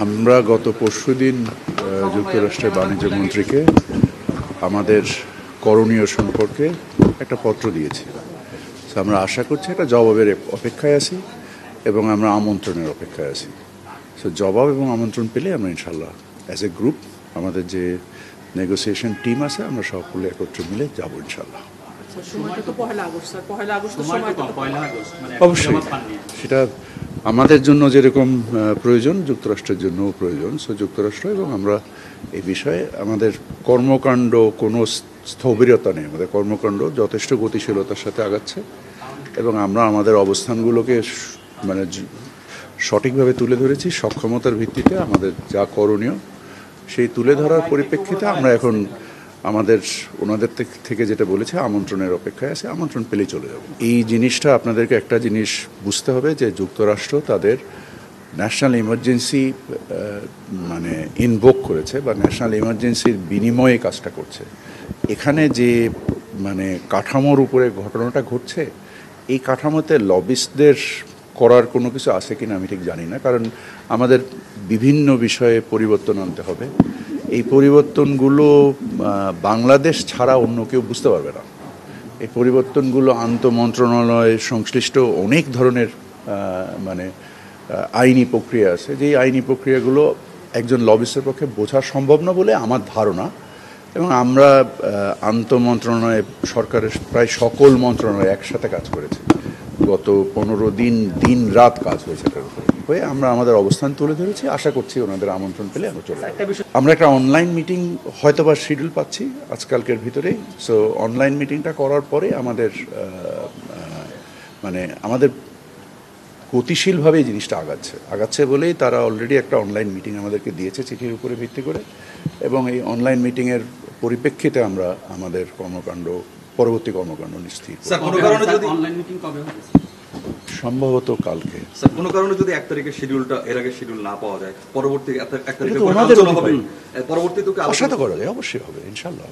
আমরা গত পরশুদিন যুক্তরাষ্ট্রের বাণিজ্য মন্ত্রীকে আমাদের করণীয় সম্পর্কে একটা পত্র দিয়েছি। আমরা আশা করছি একটা জবাবের অপেক্ষায় আছি এবং আমরা আমন্ত্রণের অপেক্ষায় আছি। জবাব এবং আমন্ত্রণ পেলে আমরা ইনশাল্লাহ অ্যাজ এ গ্রুপ আমাদের যে নেগোসিয়েশন টিম আছে আমরা সকলে একত্রে মিলে যাবো ইনশাল্লাহ। অবশ্যই সেটা আমাদের জন্য যেরকম প্রয়োজন যুক্তরাষ্ট্রের জন্যও প্রয়োজন। যুক্তরাষ্ট্র এবং আমরা এই বিষয়ে আমাদের কর্মকাণ্ড কোনো স্থবিরতা নেই, আমাদের কর্মকাণ্ড যথেষ্ট গতিশীলতার সাথে আগাচ্ছে এবং আমরা আমাদের অবস্থানগুলোকে মানে সঠিকভাবে তুলে ধরেছি। সক্ষমতার ভিত্তিতে আমাদের যা করণীয় সেই তুলে ধরার পরিপ্রেক্ষিতে আমরা এখন আমাদের ওনাদের থেকে যেটা বলেছে আমন্ত্রণের অপেক্ষায় আছে, আমন্ত্রণ পেলেই চলে যাব। এই জিনিসটা আপনাদেরকে একটা জিনিস বুঝতে হবে যে যুক্তরাষ্ট্র তাদের ন্যাশনাল ইমার্জেন্সি মানে ইনভোক করেছে বা ন্যাশনাল ইমার্জেন্সির বিনিময়ে কাজটা করছে। এখানে যে মানে কাঠামোর উপরে ঘটনাটা ঘটছে, এই কাঠামোতে লবিস্টদের করার কোনো কিছু আছে কিনা আমি ঠিক জানি না, কারণ আমাদের বিভিন্ন বিষয়ে পরিবর্তন আনতে হবে। এই পরিবর্তনগুলো বাংলাদেশ ছাড়া অন্য কেউ বুঝতে পারবে না। এই পরিবর্তনগুলো আন্তঃমন্ত্রণালয় সংশ্লিষ্ট অনেক ধরনের মানে আইনি প্রক্রিয়া আছে, যেই আইনি প্রক্রিয়াগুলো একজন লবিস্টের পক্ষে বোঝা সম্ভব না বলে আমার ধারণা। এবং আমরা আন্তঃমন্ত্রণালয় সরকারের প্রায় সকল মন্ত্রণালয় একসাথে কাজ করেছি। গত 15 দিন দিন রাত কাজ হয়েছে এটার উপরে হয়ে আমরা আমাদের অবস্থান তুলে ধরেছি। আশা করছি ওনাদের আমন্ত্রণ পেলে আমরা চলে যাব। আমরা একটা অনলাইন মিটিং হয়তোবা শিডিউল পাচ্ছি আজকালকের ভিতরেই। অনলাইন মিটিংটা করার পরে আমাদের মানে আমাদের গতিশীলভাবে এই জিনিসটা আগাচ্ছে বলেই তারা অলরেডি একটা অনলাইন মিটিং আমাদেরকে দিয়েছে চিঠির উপরে ভিত্তি করে, এবং এই অনলাইন মিটিংয়ের পরিপ্রেক্ষিতে আমরা আমাদের পরবর্তী কর্মকাণ্ড নিশ্চিত। সম্ভবত কালকে কোনো কারণে যদি 1 তারিখের শিডিউলটা এর আগে শিডিউল না পাওয়া যায়, পরবর্তী 1 তারিখে পরবর্তীতে আশা করা যায় অবশ্যই হবে, ইনশাল্লাহ।